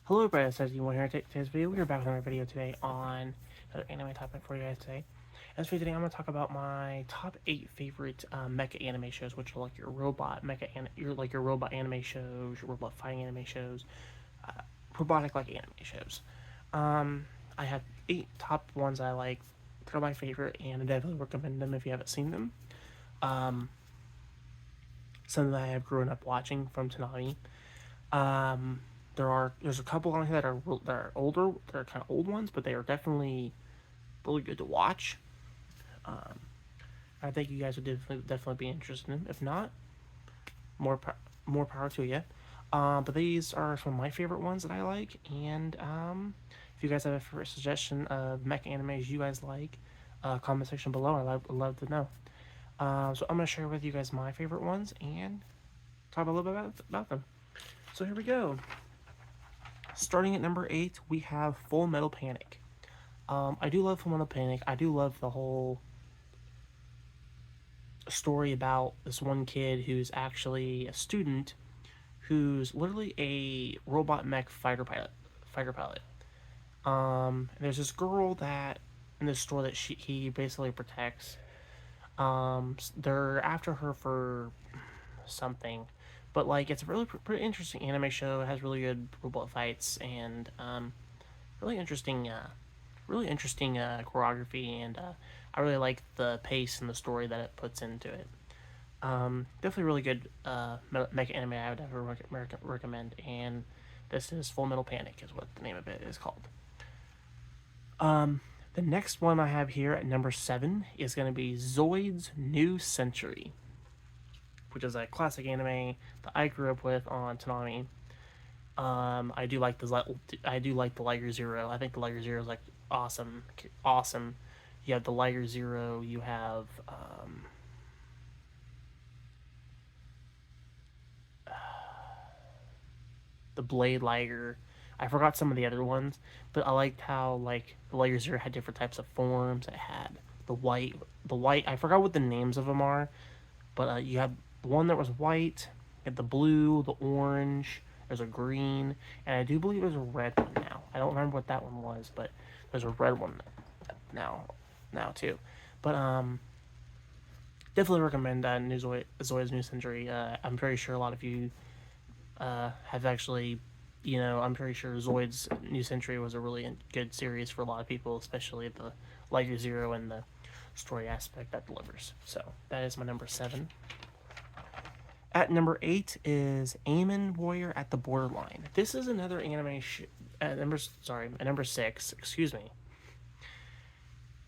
Hello everybody, it's One here. Today's video, we are back with another video today on another anime topic for you guys today. As for today, I'm going to talk about my top 8 favorite mecha anime shows, which are like your robot your robot anime shows, your robot fighting anime shows, robotic like anime shows. I have 8 top ones I like. They're my favorite, and I definitely recommend them if you haven't seen them. Um, some that I have grown up watching from Toonami. Um, there's a couple on here that are older, that are kind of old ones, but they are definitely really good to watch. Um, I think you guys would definitely be interested in them. If not, more more power to you. But these are some of my favorite ones that I like, and if you guys have a first suggestion of mecha animes you guys like, comment section below. I'd love to know. So I'm gonna share with you guys my favorite ones and talk a little bit about them. So here we go. Starting at number 8, we have Full Metal Panic. I do love Full Metal Panic. I do love the whole story about this one kid who's actually a student who's literally a robot mech fighter pilot. There's this girl that in this store that he basically protects. They're after her for something, but like it's a really pretty interesting anime show. It has really good robot fights and really interesting choreography, and I really like the pace and the story that it puts into it. Definitely really good mecha anime I would ever recommend, and this is Full Metal Panic is what the name of it is called. The next one I have here at number 7 is going to be Zoid's New Century, which is a classic anime that I grew up with on Toonami. I do like the Liger Zero. I think the Liger Zero is like awesome. You have the Liger Zero. You have the Blade Liger. I forgot some of the other ones, but I liked how like the Liger Zero had different types of forms. It had the white. I forgot what the names of them are, but you have the one that was white. You had the blue, the orange. There's a green, and I do believe there's a red one now. I don't remember what that one was, but there's a red one now, too. But definitely recommend Zoids New Century. I'm very sure a lot of you have actually, I'm pretty sure Zoid's New Century was a really good series for a lot of people, especially the Liger Zero and the story aspect that delivers. So that is my number 7. At number 8 is Aemon Warrior at the Borderline. This is another anime. At number 6. Excuse me.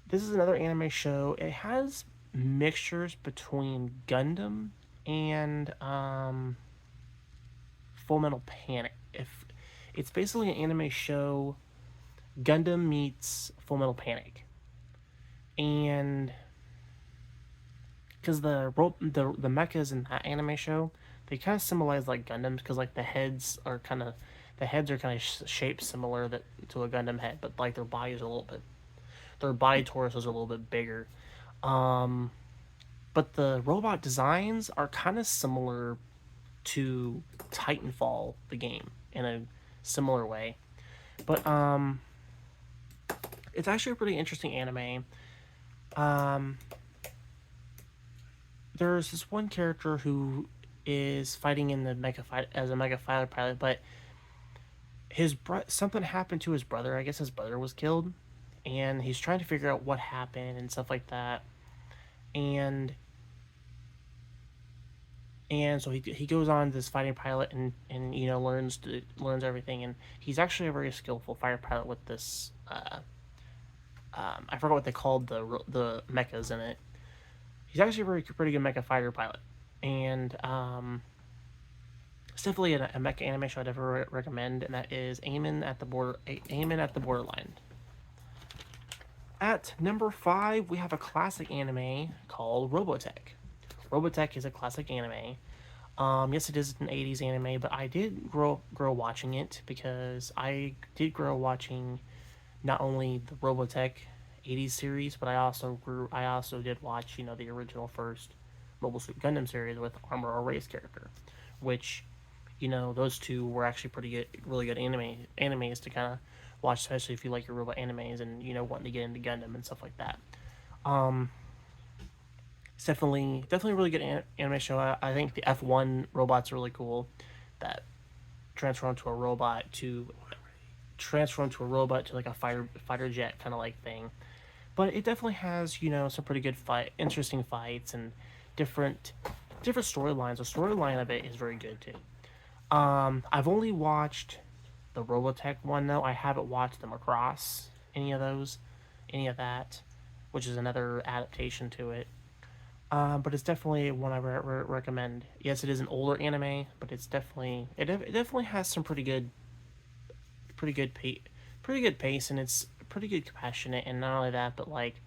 This is another anime show. It has mixtures between Gundam and Full Metal Panic. If it's basically an anime show, Gundam meets Full Metal Panic, and because the mechas in that anime show, they kind of symbolize like Gundams, because like the heads are kind of shaped similar to a Gundam head, but like their body torsos are a little bit bigger. But the robot designs are kind of similar to Titanfall, the game, in a similar way. But it's actually a pretty interesting anime. There's this one character who is fighting in the mecha fight as a mecha fighter pilot, but something happened to his brother. I guess his brother was killed, and he's trying to figure out what happened and stuff like that. And so he goes on this fighting pilot and learns everything, and he's actually a very skillful fighter pilot with this I forgot what they called the mechas in it. He's actually a pretty good mecha fighter pilot, and it's definitely a mecha anime show I'd ever recommend, and that is Aemon at the Borderline. At number 5, we have a classic anime called Robotech. Robotech is a classic anime. Yes, it is an 80s anime, but I did grow watching it, because I did grow watching not only the Robotech 80s series, but I also did watch, the original first Mobile Suit Gundam series with Armor Erase character, which those two were actually pretty good, really good animes to kind of watch, especially if you like your robot animes and wanting to get into Gundam and stuff like that. Um, it's definitely a really good anime show. I think the F1 robot's really cool. That transform to a robot to like a fighter jet kind of like thing. But it definitely has some pretty good interesting fights and different storylines. The storyline of it is very good too. I've only watched the Robotech one though. I haven't watched them across any of that, which is another adaptation to it. But it's definitely one I recommend. Yes, it is an older anime, but it definitely has some pretty good pretty good pace, and it's pretty good compassionate. And not only that, but like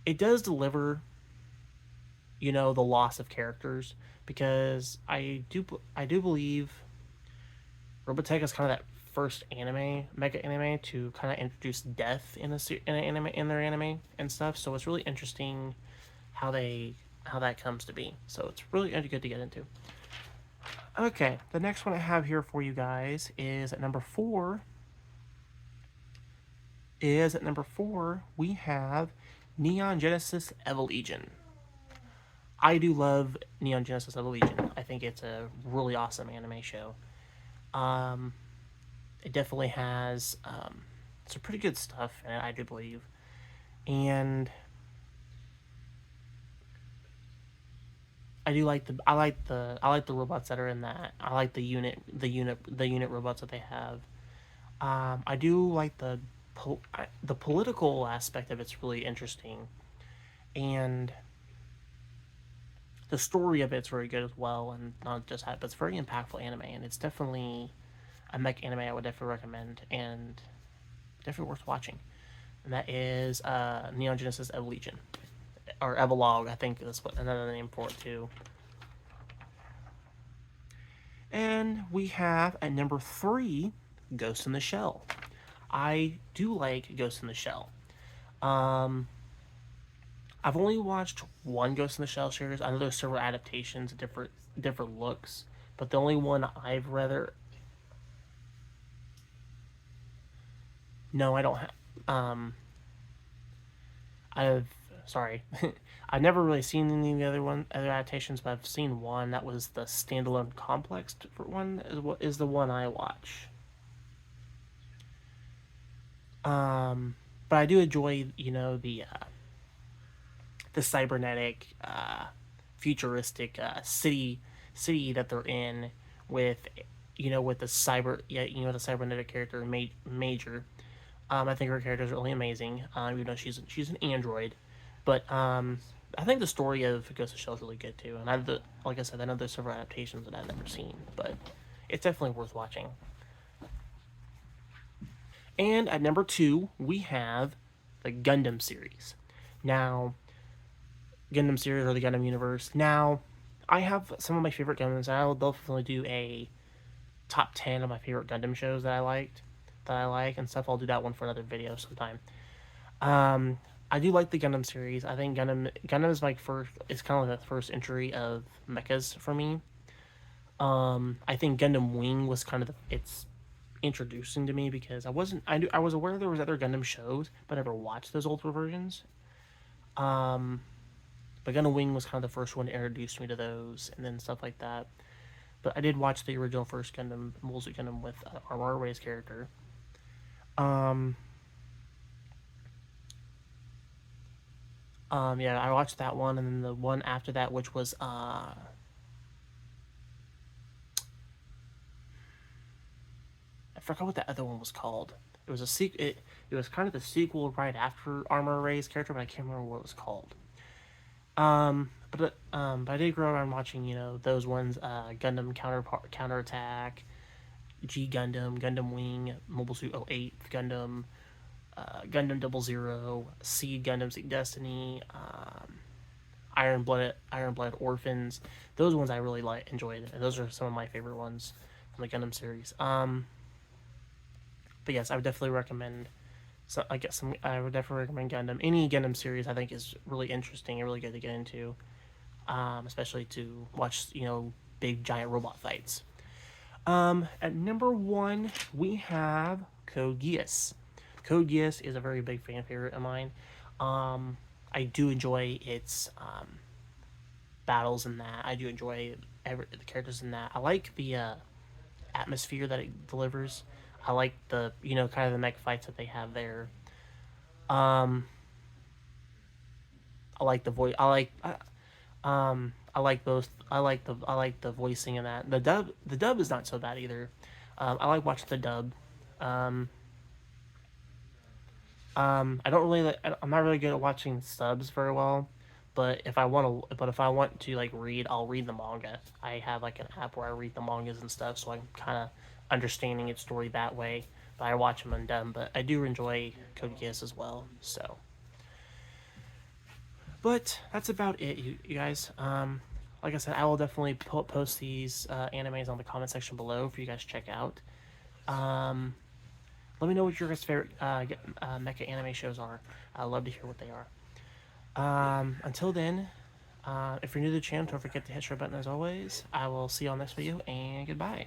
it does deliver, the loss of characters, because I do believe Robotech is kind of that first mega anime to kind of introduce death in an anime in their anime and stuff. So it's really interesting how that comes to be. So it's really good to get into. Okay, the next one I have here for you guys is at number four. We have Neon Genesis Evil-Legion. I do love Neon Genesis Evil-Legion. I think it's a really awesome anime show. It definitely has some pretty good stuff in it, I do believe, and I like the robots that are in that. I like the unit robots that they have. I do like the political aspect of it's really interesting, and the story of it's very good as well. And not just that, but it's very impactful anime, and it's definitely a mech anime I would definitely recommend, and definitely worth watching. And that is Neon Genesis Evol-Legion, or Evolog, I think is another name for it too. And we have at number three, Ghost in the Shell. I do like Ghost in the Shell. I've only watched one Ghost in the Shell series. I know there's several adaptations, different looks, but the only one I've rather no, I don't have. I've sorry, I've never really seen any of the other adaptations, but I've seen one that was the standalone complex for one is what is the one I watch. But I do enjoy the cybernetic, futuristic city that they're in with with the the cybernetic character Major. I think her character is really amazing. Even though she's an android, but I think the story of Ghost of Shell is really good too. And like I said, I know there's several adaptations that I've never seen, but it's definitely worth watching. And at number two, we have the Gundam series. Now, Gundam series or the Gundam universe. Now, I have some of my favorite Gundams, and I will definitely do a top 10 of my favorite Gundam shows that I like and stuff. I'll do that one for another video sometime. I do like the Gundam series. I think Gundam is it's kind of like the first entry of mechas for me. I think Gundam Wing was kind of it's introducing to me because I was aware there was other Gundam shows, but I never watched those older versions. But Gundam Wing was kind of the first one to introduce me to those, and then stuff like that. But I did watch the original first Gundam, Mobile Suit Gundam with Armor Ray's character. Yeah, I watched that one, and then the one after that, which was I forgot what the other one was called. It was it was kind of the sequel right after Armor Ray's character, but I can't remember what it was called. But I did grow around watching those ones, Gundam Counterattack, G Gundam, Gundam Wing, Mobile Suit 08 Gundam, Gundam 00, Seed Gundam, Seed Destiny, Iron Blood Orphans. Those ones I really enjoyed, and those are some of my favorite ones from the Gundam series. But yes, I would definitely recommend. So I would definitely recommend Gundam. Any Gundam series I think is really interesting and really good to get into, especially to watch big giant robot fights. At number one, we have Code Geass. Code Geass is a very big fan favorite of mine. I do enjoy its battles in that. I do enjoy the characters in that. I like the atmosphere that it delivers. I like the kind of the mech fights that they have there. Um, I like the voice. I like both. I like the voicing in that. The dub is not so bad either. I like watching the dub. Um, I don't really. I'm not really good at watching subs very well. But if I want to like read, I'll read the manga. I have like an app where I read the mangas and stuff, so I'm kind of understanding its story that way. But I watch them undone. But I do enjoy Code Geass as well. So, but that's about it, you guys. Like I said, I will definitely post these animes on the comment section below for you guys to check out. Um, Let me know what your guys' favorite mecha anime shows are. I'd love to hear what they are. Until then, if you're new to the channel, don't forget to hit the share button as always. I will see you on next video, and goodbye.